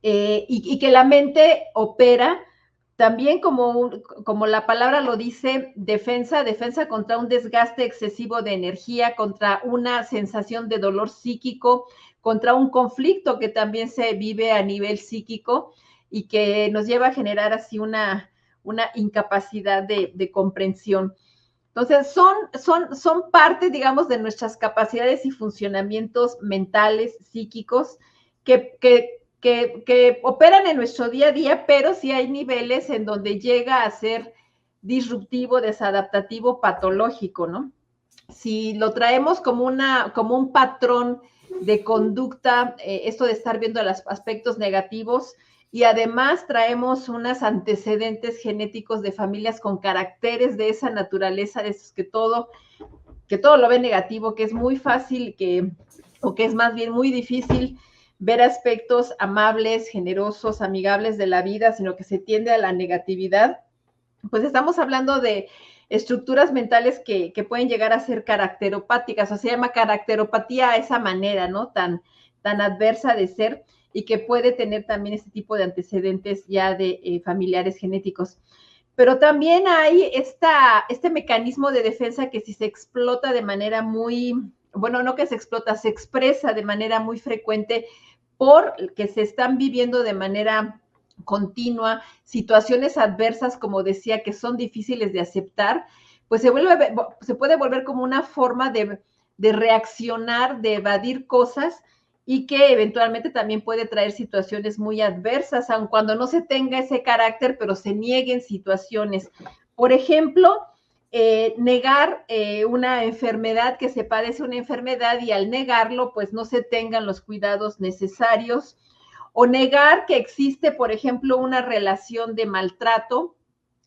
y que la mente opera también como la palabra lo dice, defensa contra un desgaste excesivo de energía, contra una sensación de dolor psíquico, contra un conflicto que también se vive a nivel psíquico y que nos lleva a generar así una incapacidad de comprensión. Entonces, son parte, digamos, de nuestras capacidades y funcionamientos mentales, psíquicos, que operan en nuestro día a día, pero sí hay niveles en donde llega a ser disruptivo, desadaptativo, patológico, ¿no? Si lo traemos como un patrón de conducta, esto de estar viendo los aspectos negativos, y además traemos unos antecedentes genéticos de familias con caracteres de esa naturaleza, de esos que todo lo ve negativo, que es muy fácil o que es más bien muy difícil ver aspectos amables, generosos, amigables de la vida, sino que se tiende a la negatividad, pues estamos hablando de estructuras mentales que pueden llegar a ser caracteropáticas, o se llama caracteropatía a esa manera, ¿no? Tan adversa de ser y que puede tener también este tipo de antecedentes ya de familiares genéticos. Pero también hay este mecanismo de defensa que si se explota de manera muy, bueno, no que se explota, se expresa de manera muy frecuente porque se están viviendo de manera continua situaciones adversas, como decía, que son difíciles de aceptar, pues se puede volver como una forma de reaccionar, de evadir cosas y que eventualmente también puede traer situaciones muy adversas, aun cuando no se tenga ese carácter, pero se nieguen situaciones. Por ejemplo, negar una enfermedad, que se padece una enfermedad y al negarlo, pues no se tengan los cuidados necesarios, o negar que existe, por ejemplo, una relación de maltrato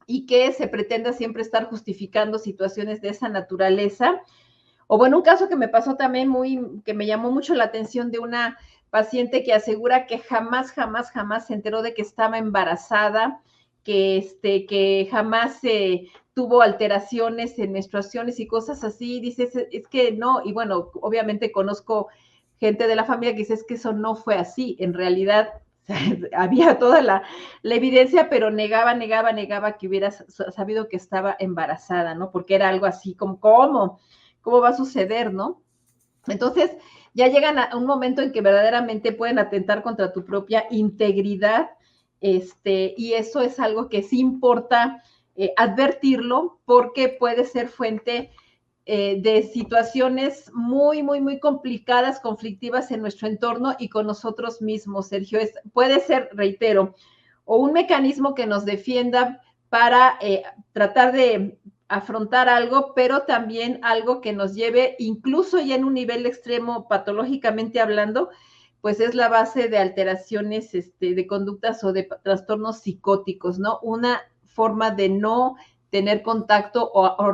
y que se pretenda siempre estar justificando situaciones de esa naturaleza. O bueno, un caso que me pasó también que me llamó mucho la atención de una paciente que asegura que jamás se enteró de que estaba embarazada, que jamás tuvo alteraciones en menstruaciones y cosas así. Dice, es que no, y bueno, obviamente conozco gente de la familia que dice, es que eso no fue así, en realidad había toda la evidencia, pero negaba que hubiera sabido que estaba embarazada, ¿no? Porque era algo así como, ¿cómo va a suceder, no? Entonces, ya llegan a un momento en que verdaderamente pueden atentar contra tu propia integridad, y eso es algo que sí importa advertirlo, porque puede ser fuente de situaciones muy complicadas, conflictivas en nuestro entorno y con nosotros mismos, Sergio. Puede ser, reitero, o un mecanismo que nos defienda para tratar de afrontar algo, pero también algo que nos lleve, incluso ya en un nivel extremo, patológicamente hablando, pues es la base de alteraciones de conductas o de trastornos psicóticos, ¿no? Una forma de no tener contacto o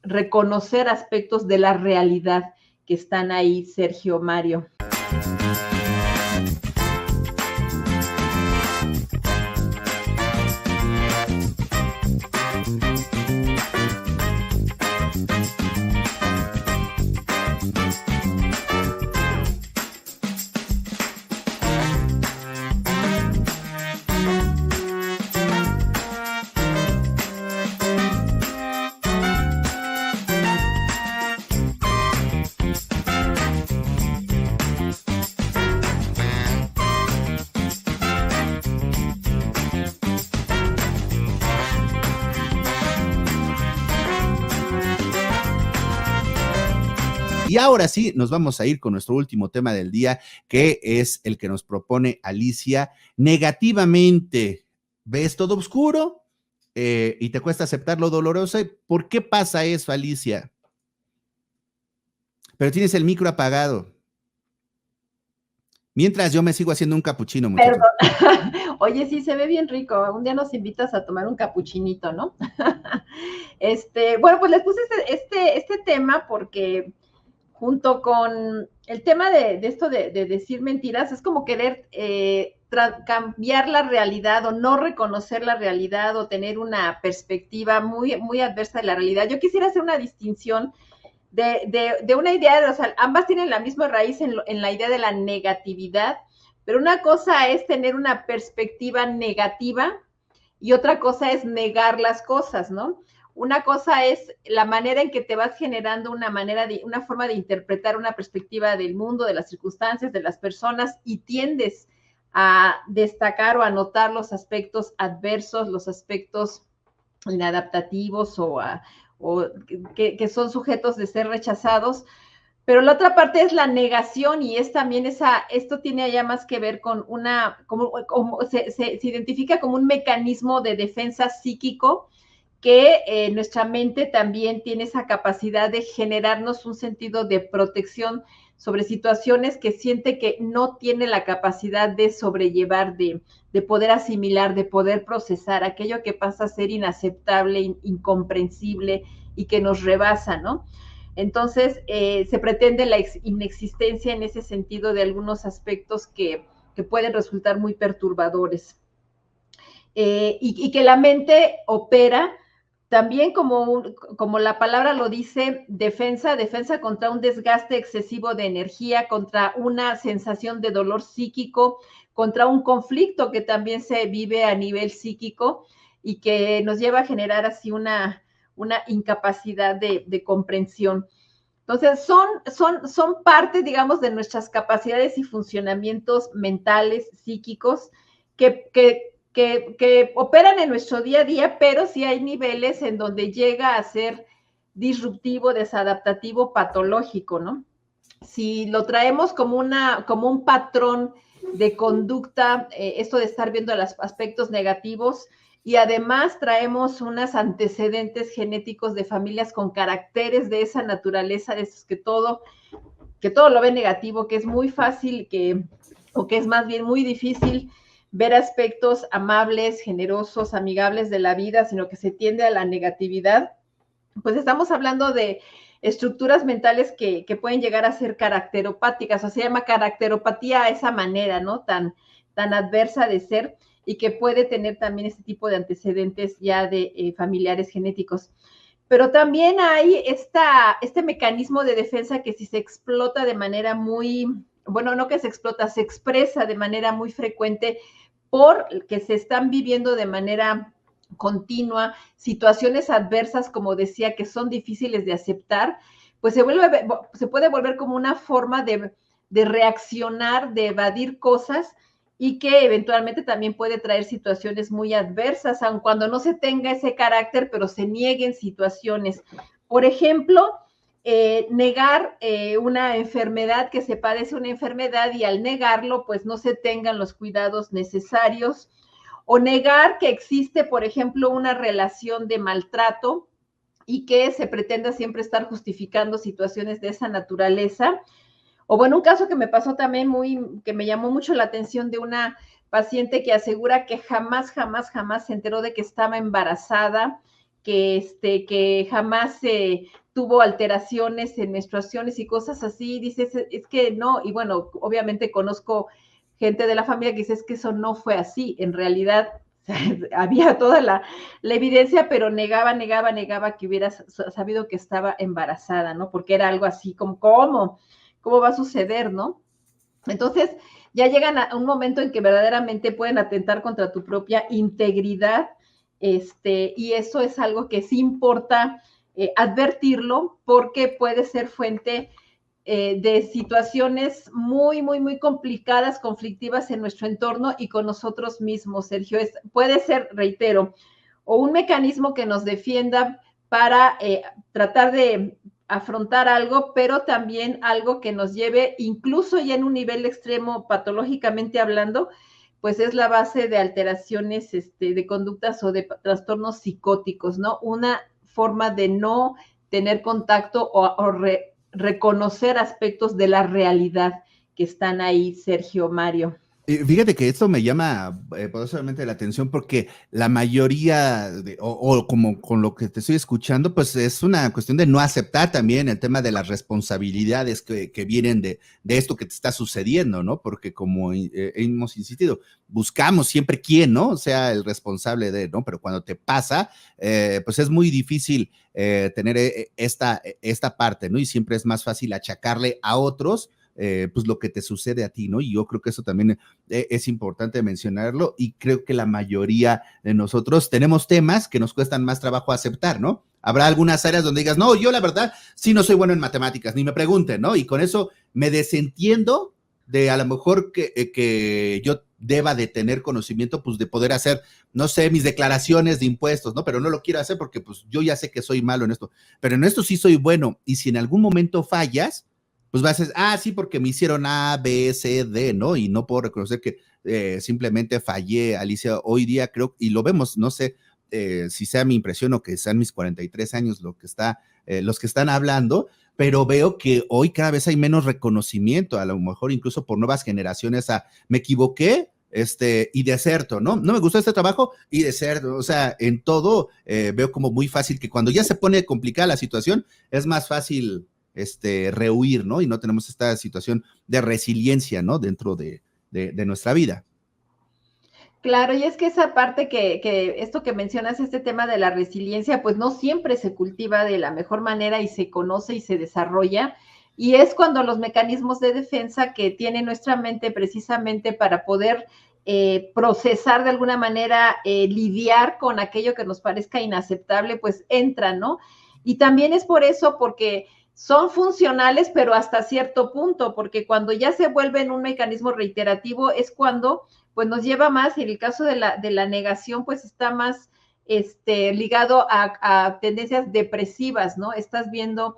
reconocer aspectos de la realidad que están ahí, Sergio, Mario. Y ahora sí, nos vamos a ir con nuestro último tema del día, que es el que nos propone Alicia. Negativamente, ¿ves todo oscuro? Y te cuesta aceptar lo doloroso. ¿Por qué pasa eso, Alicia? Pero tienes el micro apagado. Mientras yo me sigo haciendo un capuchino, muchacho. Perdón. Oye, sí, se ve bien rico. Un día nos invitas a tomar un capuchinito, ¿no? Bueno, pues les puse este tema porque junto con el tema de esto de decir mentiras, es como querer cambiar la realidad o no reconocer la realidad o tener una perspectiva muy adversa de la realidad. Yo quisiera hacer una distinción de una idea, o sea, ambas tienen la misma raíz en la idea de la negatividad, Pero una cosa es tener una perspectiva negativa y otra cosa es negar las cosas, ¿no? Una cosa es la manera en que te vas generando una forma de interpretar una perspectiva del mundo, de las circunstancias, de las personas, y tiendes a destacar o a notar los aspectos adversos, los aspectos inadaptativos o que son sujetos de ser rechazados. Pero la otra parte es la negación, y es también esto tiene ya más que ver con se identifica como un mecanismo de defensa psíquico que nuestra mente también tiene esa capacidad de generarnos un sentido de protección sobre situaciones que siente que no tiene la capacidad de sobrellevar, de poder asimilar, de poder procesar aquello que pasa a ser inaceptable, incomprensible y que nos rebasa, ¿no? Entonces, se pretende la inexistencia en ese sentido de algunos aspectos que pueden resultar muy perturbadores. Y que la mente opera también como la palabra lo dice, defensa contra un desgaste excesivo de energía, contra una sensación de dolor psíquico, contra un conflicto que también se vive a nivel psíquico y que nos lleva a generar así una incapacidad de comprensión. Entonces, son parte, digamos, de nuestras capacidades y funcionamientos mentales, psíquicos, que operan en nuestro día a día, pero sí hay niveles en donde llega a ser disruptivo, desadaptativo, patológico, ¿no? Si lo traemos como un patrón de conducta, esto de estar viendo los aspectos negativos, y además traemos unos antecedentes genéticos de familias con caracteres de esa naturaleza, de esos que todo lo ve negativo, que es muy fácil o que es más bien muy difícil ver aspectos amables, generosos, amigables de la vida, sino que se tiende a la negatividad. Pues estamos hablando de estructuras mentales que pueden llegar a ser caracteropáticas, o se llama caracteropatía a esa manera, ¿no? Tan adversa de ser, y que puede tener también este tipo de antecedentes ya de familiares genéticos. Pero también hay este mecanismo de defensa que si se explota de manera muy, bueno, no que se explota, se expresa de manera muy frecuente porque se están viviendo de manera continua situaciones adversas, como decía, que son difíciles de aceptar, pues se puede volver como una forma de reaccionar, de evadir cosas, y que eventualmente también puede traer situaciones muy adversas, aun cuando no se tenga ese carácter, pero se nieguen situaciones. Por ejemplo, negar una enfermedad, que se padece una enfermedad, y al negarlo, pues no se tengan los cuidados necesarios, o negar que existe, por ejemplo, una relación de maltrato y que se pretenda siempre estar justificando situaciones de esa naturaleza. O bueno, un caso que me pasó también que me llamó mucho la atención, de una paciente que asegura que jamás se enteró de que estaba embarazada, que jamás tuvo alteraciones en menstruaciones y cosas así. Dice, es que no, y bueno, obviamente conozco gente de la familia que dice, es que eso no fue así, en realidad había toda la evidencia, pero negaba que hubiera sabido que estaba embarazada, ¿no? Porque era algo así como, ¿cómo va a suceder, no? Entonces, ya llegan a un momento en que verdaderamente pueden atentar contra tu propia integridad, y eso es algo que sí importa advertirlo, porque puede ser fuente de situaciones muy, muy, muy complicadas, conflictivas en nuestro entorno y con nosotros mismos, Sergio. Puede ser, reitero, o un mecanismo que nos defienda para tratar de afrontar algo, pero también algo que nos lleve, incluso ya en un nivel extremo, patológicamente hablando, pues es la base de alteraciones de conductas o de trastornos psicóticos, ¿no? Una forma de no tener contacto o reconocer aspectos de la realidad que están ahí, Sergio, Mario. Fíjate que esto me llama poderosamente la atención, porque la mayoría, o como con lo que te estoy escuchando, pues es una cuestión de no aceptar también el tema de las responsabilidades que vienen de esto que te está sucediendo, ¿no? Porque como hemos insistido, buscamos siempre quién, ¿no? Sea el responsable de, ¿no? Pero cuando te pasa, pues es muy difícil tener esta parte, ¿no? Y siempre es más fácil achacarle a otros, pues lo que te sucede a ti, ¿no? Y yo creo que eso también es importante mencionarlo, y creo que la mayoría de nosotros tenemos temas que nos cuestan más trabajo aceptar, ¿no? Habrá algunas áreas donde digas, no, yo la verdad sí no soy bueno en matemáticas, ni me pregunten, ¿no? Y con eso me desentiendo de a lo mejor que yo deba de tener conocimiento, pues de poder hacer, no sé, mis declaraciones de impuestos, ¿no? Pero no lo quiero hacer porque pues yo ya sé que soy malo en esto, pero en esto sí soy bueno, y si en algún momento fallas, pues vas a decir, sí, porque me hicieron A, B, C, D, ¿no? Y no puedo reconocer que simplemente fallé, Alicia. Hoy día creo, y lo vemos, no sé si sea mi impresión o que sean mis 43 años los que están hablando, pero veo que hoy cada vez hay menos reconocimiento, a lo mejor incluso por nuevas generaciones, me equivoqué, y deserto, ¿no? No me gustó este trabajo y deserto, o sea, en todo veo como muy fácil que cuando ya se pone complicada la situación, es más fácil rehuir, ¿no? Y no tenemos esta situación de resiliencia, ¿no? Dentro de nuestra vida. Claro, y es que esa parte que esto que mencionas, este tema de la resiliencia, pues no siempre se cultiva de la mejor manera y se conoce y se desarrolla. Y es cuando los mecanismos de defensa que tiene nuestra mente precisamente para poder procesar de alguna manera, lidiar con aquello que nos parezca inaceptable, pues entran, ¿no? Y también es por eso, porque son funcionales, pero hasta cierto punto, porque cuando ya se vuelven un mecanismo reiterativo es cuando pues nos lleva más, y en el caso de la negación, pues está más ligado a tendencias depresivas, ¿no? Estás viendo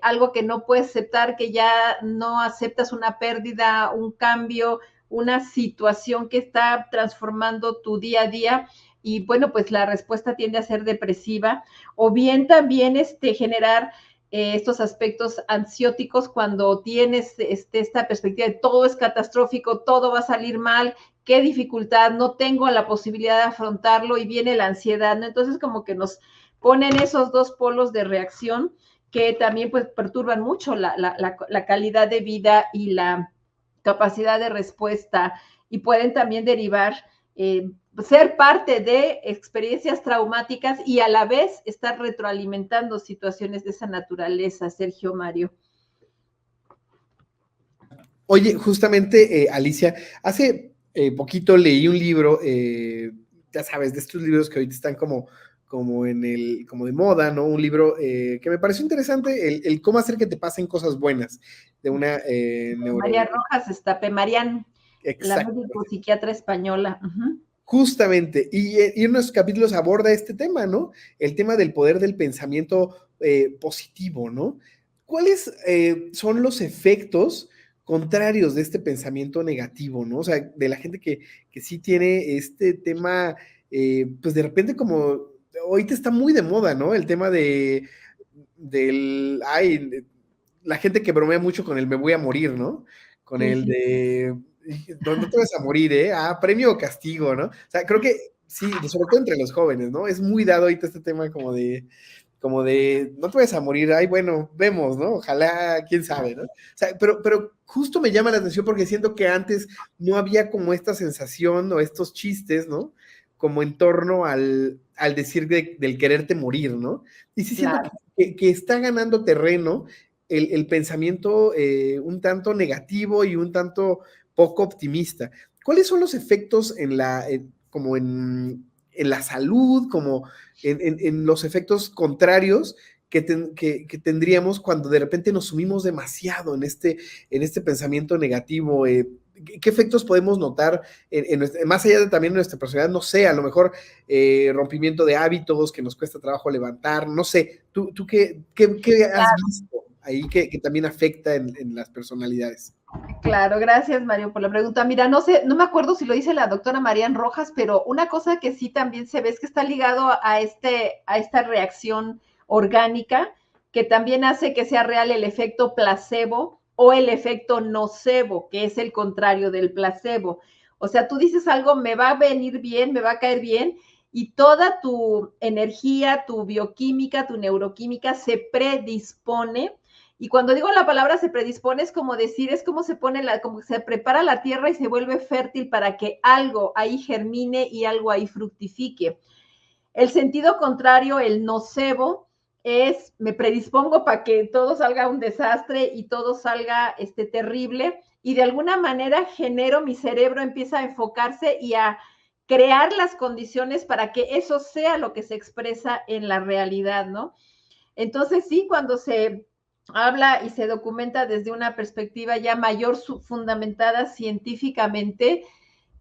algo que no puedes aceptar, que ya no aceptas una pérdida, un cambio, una situación que está transformando tu día a día, y bueno, pues la respuesta tiende a ser depresiva, o bien también generar estos aspectos ansióticos cuando tienes esta perspectiva de todo es catastrófico, todo va a salir mal, qué dificultad, no tengo la posibilidad de afrontarlo, y viene la ansiedad, ¿no? Entonces como que nos ponen esos dos polos de reacción que también pues perturban mucho la calidad de vida y la capacidad de respuesta, y pueden también derivar, ser parte de experiencias traumáticas y a la vez estar retroalimentando situaciones de esa naturaleza, Sergio, Mario. Oye, justamente, Alicia, hace poquito leí un libro, ya sabes, de estos libros que ahorita están como como de moda, ¿no? Un libro que me pareció interesante, el cómo hacer que te pasen cosas buenas, de una María Rojas Estape, Marian, la médico psiquiatra española. Justamente, y en unos capítulos aborda este tema, ¿no? El tema del poder del pensamiento positivo, ¿no? ¿Cuáles son los efectos contrarios de este pensamiento negativo, ¿no? O sea, de la gente que sí tiene este tema, pues de repente como, ahorita está muy de moda, ¿no? El tema la gente que bromea mucho con el me voy a morir, ¿no? Con el de, no te vas a morir, ¿eh? Premio o castigo, ¿no? O sea, creo que sí, sobre todo entre los jóvenes, ¿no? Es muy dado ahorita este tema como de, no te vas a morir, bueno, vemos, ¿no? Ojalá, quién sabe, ¿no? O sea, pero justo me llama la atención porque siento que antes no había como esta sensación o estos chistes, ¿no? Como en torno al decir del quererte morir, ¿no? Y sí siento que está ganando terreno el pensamiento un tanto negativo y un tanto poco optimista. ¿Cuáles son los efectos como en la salud, como en los efectos contrarios que tendríamos cuando de repente nos sumimos demasiado en este pensamiento negativo? ¿Qué efectos podemos notar más allá de también nuestra personalidad? No sé, a lo mejor rompimiento de hábitos que nos cuesta trabajo levantar, no sé. ¿Tú qué has visto ahí que también afecta en las personalidades? Claro, gracias Mario por la pregunta. Mira, no sé, no me acuerdo si lo dice la doctora Marian Rojas, pero una cosa que sí también se ve es que está ligado a esta reacción orgánica que también hace que sea real el efecto placebo o el efecto nocebo, que es el contrario del placebo. O sea, tú dices algo, me va a venir bien, me va a caer bien, y toda tu energía, tu bioquímica, tu neuroquímica se predispone. Y cuando digo la palabra se predispone, es como decir, es como como se prepara la tierra y se vuelve fértil para que algo ahí germine y algo ahí fructifique. El sentido contrario, el nocebo, me predispongo para que todo salga un desastre y todo salga terrible, y de alguna manera genero, mi cerebro empieza a enfocarse y a crear las condiciones para que eso sea lo que se expresa en la realidad, ¿no? Entonces, sí, cuando se habla y se documenta desde una perspectiva ya mayor, fundamentada científicamente,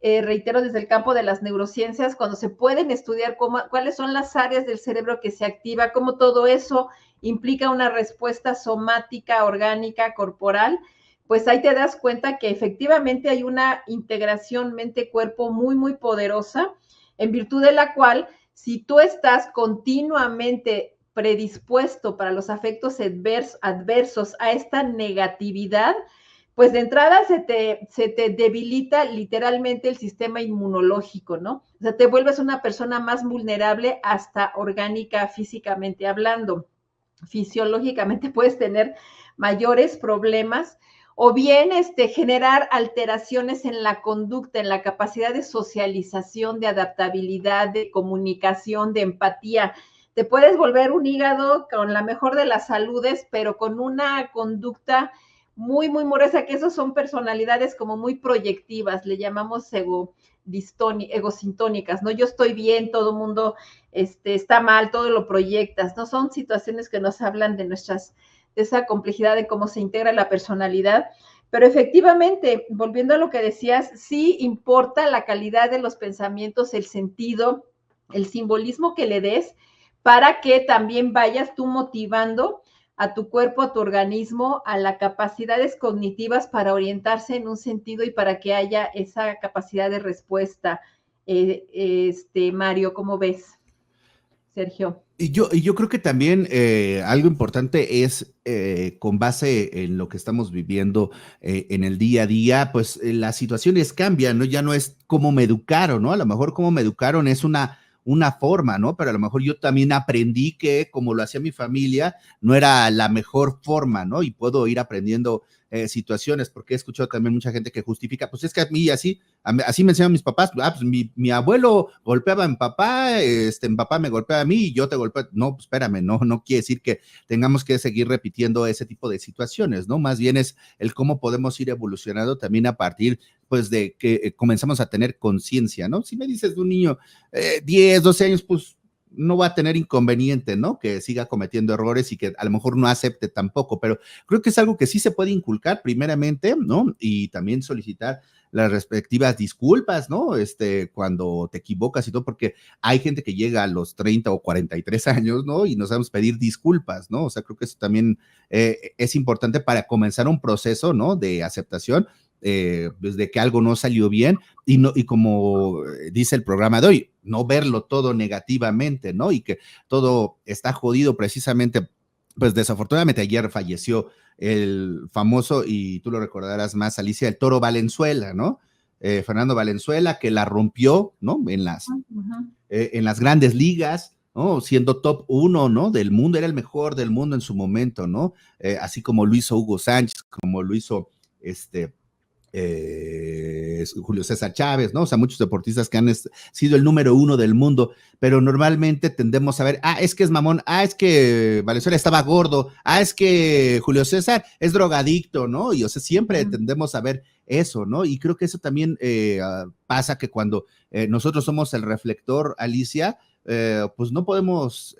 reitero, desde el campo de las neurociencias, cuando se pueden estudiar cuáles son las áreas del cerebro que se activa, cómo todo eso implica una respuesta somática, orgánica, corporal, pues ahí te das cuenta que efectivamente hay una integración mente-cuerpo muy, muy poderosa, en virtud de la cual, si tú estás continuamente predispuesto para los afectos adversos a esta negatividad, pues de entrada se te debilita literalmente el sistema inmunológico, ¿no? O sea, te vuelves una persona más vulnerable hasta orgánica, físicamente hablando. Fisiológicamente puedes tener mayores problemas, o bien generar alteraciones en la conducta, en la capacidad de socialización, de adaptabilidad, de comunicación, de empatía. Te puedes volver un hígado con la mejor de las saludes, pero con una conducta muy, muy morosa, que esos son personalidades como muy proyectivas, le llamamos egosintónicas, ¿no? Yo estoy bien, todo el mundo está mal, todo lo proyectas, ¿no? Son situaciones que nos hablan de esa complejidad de cómo se integra la personalidad, pero efectivamente, volviendo a lo que decías, sí importa la calidad de los pensamientos, el sentido, el simbolismo que le des, para que también vayas tú motivando a tu cuerpo, a tu organismo, a las capacidades cognitivas para orientarse en un sentido y para que haya esa capacidad de respuesta. Mario, ¿cómo ves? Sergio. Y yo creo que también algo importante es, con base en lo que estamos viviendo en el día a día, pues las situaciones cambian, ¿no? Ya no es cómo me educaron, ¿no? A lo mejor cómo me educaron es una forma, ¿no? Pero a lo mejor yo también aprendí que como lo hacía mi familia, no era la mejor forma, ¿no? Y puedo ir aprendiendo situaciones, porque he escuchado también mucha gente que justifica, pues es que a mí así me enseñaron mis papás, pues mi abuelo golpeaba a mi papá, mi papá me golpeaba a mí y yo te golpeo. No, pues espérame, no quiere decir que tengamos que seguir repitiendo ese tipo de situaciones, ¿no? Más bien es el cómo podemos ir evolucionando también a partir, pues, de que comenzamos a tener conciencia, ¿no? Si me dices de un niño 10, 12 años, pues no va a tener inconveniente, ¿no? Que siga cometiendo errores y que a lo mejor no acepte tampoco, pero creo que es algo que sí se puede inculcar primeramente, ¿no? Y también solicitar las respectivas disculpas, ¿no? Cuando te equivocas y todo, porque hay gente que llega a los 30 o 43 años, ¿no? Y no sabemos pedir disculpas, ¿no? O sea, creo que eso también es importante para comenzar un proceso, ¿no? De aceptación, desde que algo no salió bien y como dice el programa de hoy, no verlo todo negativamente, ¿no? Y que todo está jodido precisamente, pues desafortunadamente ayer falleció el famoso, y tú lo recordarás más, Alicia, el Toro Valenzuela, ¿no? Fernando Valenzuela, que la rompió, ¿no? En las grandes ligas, ¿no? Siendo top 1, ¿no? Del mundo, era el mejor del mundo en su momento, ¿no? Así como lo hizo Hugo Sánchez, como lo hizo Julio César Chávez, ¿no? O sea, muchos deportistas que han sido el número 1 del mundo, pero normalmente tendemos a ver, es que es mamón, es que Valenzuela estaba gordo, es que Julio César es drogadicto, ¿no? Y o sea, siempre tendemos a ver eso, ¿no? Y creo que eso también pasa que cuando nosotros somos el reflector, Alicia, pues no podemos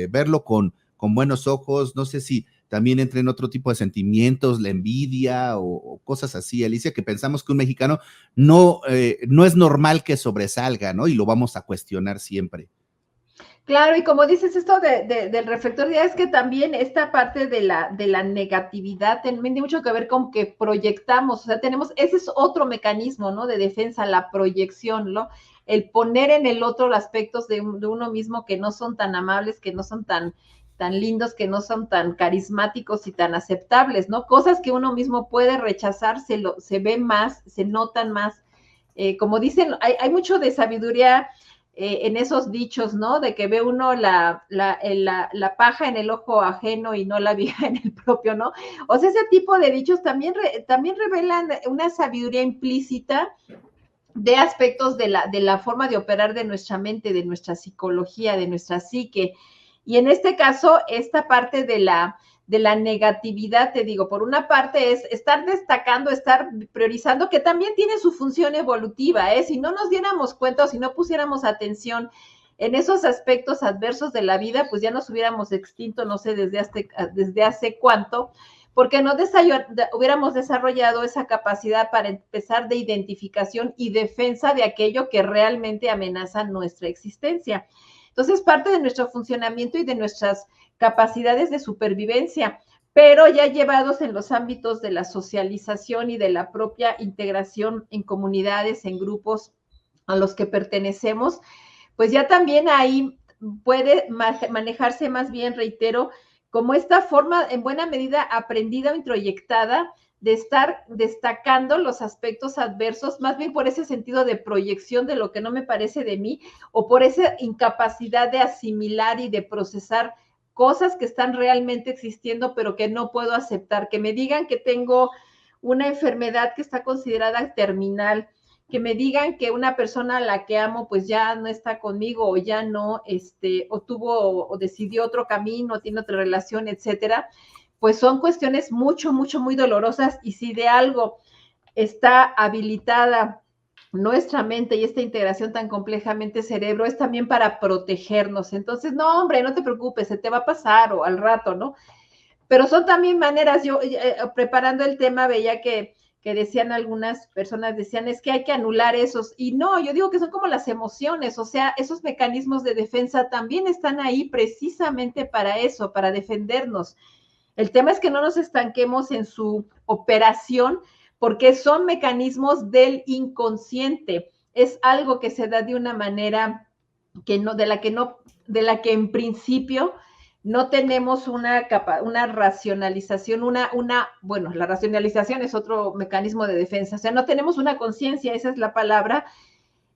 verlo con buenos ojos. No sé si también entra en otro tipo de sentimientos, la envidia o cosas así, Alicia, que pensamos que un mexicano no es normal que sobresalga, ¿no? Y lo vamos a cuestionar siempre. Claro, y como dices esto del reflector, ya es que también esta parte de la negatividad también tiene mucho que ver con que proyectamos, o sea, ese es otro mecanismo, ¿no? De defensa, la proyección, ¿no? El poner en el otro aspectos de uno mismo que no son tan amables, que no son tan lindos, que no son tan carismáticos y tan aceptables, ¿no? Cosas que uno mismo puede rechazar, se ve más, se notan más. Como dicen, hay mucho de sabiduría en esos dichos, ¿no? De que ve uno la paja en el ojo ajeno y no la viga en el propio, ¿no? O sea, ese tipo de dichos también revelan una sabiduría implícita de aspectos de la forma de operar de nuestra mente, de nuestra psicología, de nuestra psique. Y en este caso, esta parte de la negatividad, te digo, por una parte es estar destacando, estar priorizando, que también tiene su función evolutiva, ¿eh? Si no nos diéramos cuenta o si no pusiéramos atención en esos aspectos adversos de la vida, pues ya nos hubiéramos extinto, no sé, desde hace cuánto, porque no hubiéramos desarrollado esa capacidad para empezar de identificación y defensa de aquello que realmente amenaza nuestra existencia. Entonces, parte de nuestro funcionamiento y de nuestras capacidades de supervivencia, pero ya llevados en los ámbitos de la socialización y de la propia integración en comunidades, en grupos a los que pertenecemos, pues ya también ahí puede manejarse más bien, reitero, como esta forma en buena medida aprendida o introyectada de estar destacando los aspectos adversos, más bien por ese sentido de proyección de lo que no me parece de mí, o por esa incapacidad de asimilar y de procesar cosas que están realmente existiendo, pero que no puedo aceptar. Que me digan que tengo una enfermedad que está considerada terminal, que me digan que una persona a la que amo pues ya no está conmigo o ya no, o tuvo o decidió otro camino, tiene otra relación, etcétera, pues son cuestiones muy dolorosas, y si de algo está habilitada nuestra mente y esta integración tan complejamente cerebro, es también para protegernos. Entonces, no, hombre, no te preocupes, se te va a pasar o al rato, ¿no? Pero son también maneras, yo preparando el tema veía que decían algunas personas, decían, es que hay que anular esos, y no, yo digo que son como las emociones, o sea, esos mecanismos de defensa también están ahí precisamente para eso, para defendernos. El tema es que no nos estanquemos en su operación, porque son mecanismos del inconsciente, es algo que se da de una manera que no, de la que en principio no tenemos una racionalización, bueno, la racionalización es otro mecanismo de defensa, o sea, no tenemos una conciencia, esa es la palabra,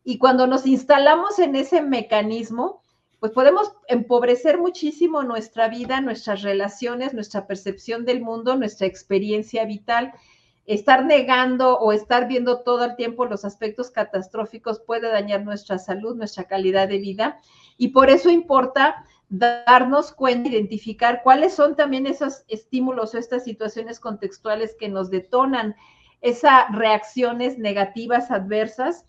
y cuando nos instalamos en ese mecanismo, pues podemos empobrecer muchísimo nuestra vida, nuestras relaciones, nuestra percepción del mundo, nuestra experiencia vital. Estar negando o estar viendo todo el tiempo los aspectos catastróficos puede dañar nuestra salud, nuestra calidad de vida, y por eso importa darnos cuenta, identificar cuáles son también esos estímulos o estas situaciones contextuales que nos detonan esas reacciones negativas, adversas,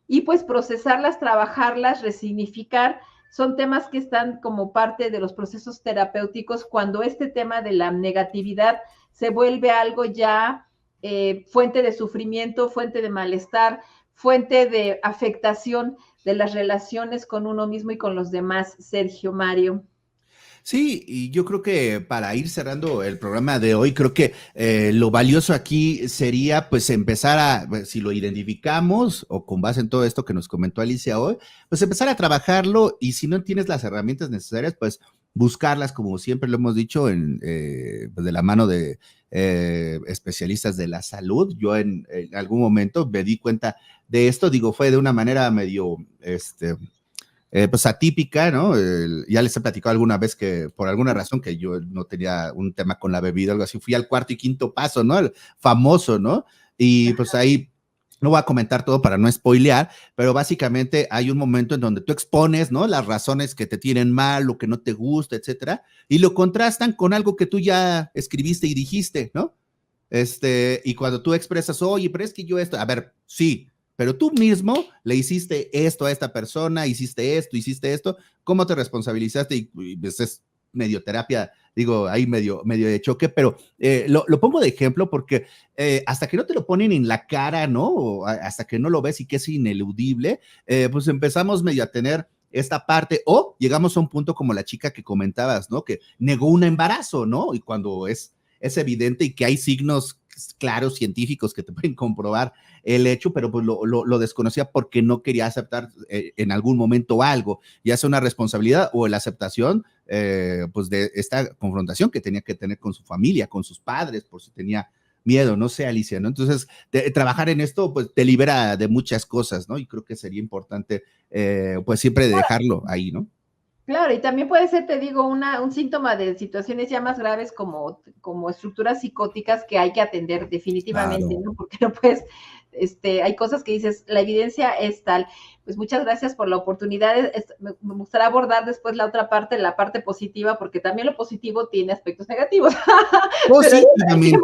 y pues procesarlas, trabajarlas, resignificar. Son temas que están como parte de los procesos terapéuticos cuando este tema de la negatividad se vuelve algo ya fuente de sufrimiento, fuente de malestar, fuente de afectación de las relaciones con uno mismo y con los demás. Sergio, Mario. Sí, y yo creo que para ir cerrando el programa de hoy, creo que lo valioso aquí sería pues empezar a, si lo identificamos o con base en todo esto que nos comentó Alicia hoy, pues empezar a trabajarlo, y si no tienes las herramientas necesarias, pues buscarlas, como siempre lo hemos dicho, pues de la mano de especialistas de la salud. Yo en algún momento me di cuenta de esto, digo, fue de una manera medio, pues atípica, ¿no? Ya les he platicado alguna vez que por alguna razón que yo no tenía un tema con la bebida, algo así, fui al cuarto y quinto paso, ¿no? El famoso, ¿no? Y pues ahí no voy a comentar todo para no spoilear, pero básicamente hay un momento en donde tú expones, ¿no? Las razones que te tienen mal, lo que no te gusta, etcétera, y lo contrastan con algo que tú ya escribiste y dijiste, ¿no? Y cuando tú expresas, oye, pero es que yo esto, a ver, sí, pero tú mismo le hiciste esto a esta persona, hiciste esto, ¿cómo te responsabilizaste? Y pues es medio terapia, digo, ahí medio de choque, pero lo pongo de ejemplo porque hasta que no te lo ponen en la cara, ¿no? O hasta que no lo ves y que es ineludible, pues empezamos medio a tener esta parte, o llegamos a un punto como la chica que comentabas, ¿no? Que negó un embarazo, ¿no? Y cuando es evidente y que hay signos claros científicos que te pueden comprobar el hecho, pero pues lo desconocía porque no quería aceptar en algún momento algo, ya sea una responsabilidad o la aceptación pues de esta confrontación que tenía que tener con su familia, con sus padres, por si tenía miedo, no sé, Alicia, ¿no? Entonces, trabajar en esto, pues te libera de muchas cosas, ¿no? Y creo que sería importante, pues siempre dejarlo ahí, ¿no? Claro, y también puede ser, te digo, un síntoma de situaciones ya más graves como estructuras psicóticas que hay que atender definitivamente, Claro. ¿no? Porque no puedes hay cosas que dices, la evidencia es tal. Pues muchas gracias por la oportunidad. Me gustaría abordar después la otra parte, la parte positiva, porque también lo positivo tiene aspectos negativos. Positivamente.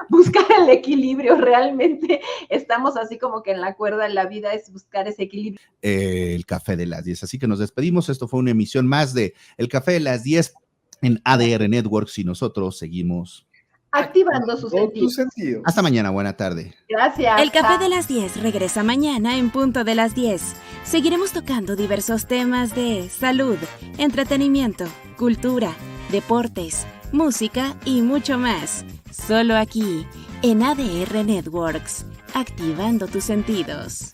Buscar el equilibrio, realmente estamos así como que en la cuerda en la vida es buscar ese equilibrio. El Café de las 10. Así que nos despedimos. Esto fue una emisión más de El Café de las 10 en ADR Networks y nosotros seguimos activando sus sentidos. Hasta mañana, buena tarde. Gracias. El Café de las 10 regresa mañana en punto de las 10. Seguiremos tocando diversos temas de salud, entretenimiento, cultura, deportes, música y mucho más. Solo aquí, en ADR Networks, activando tus sentidos.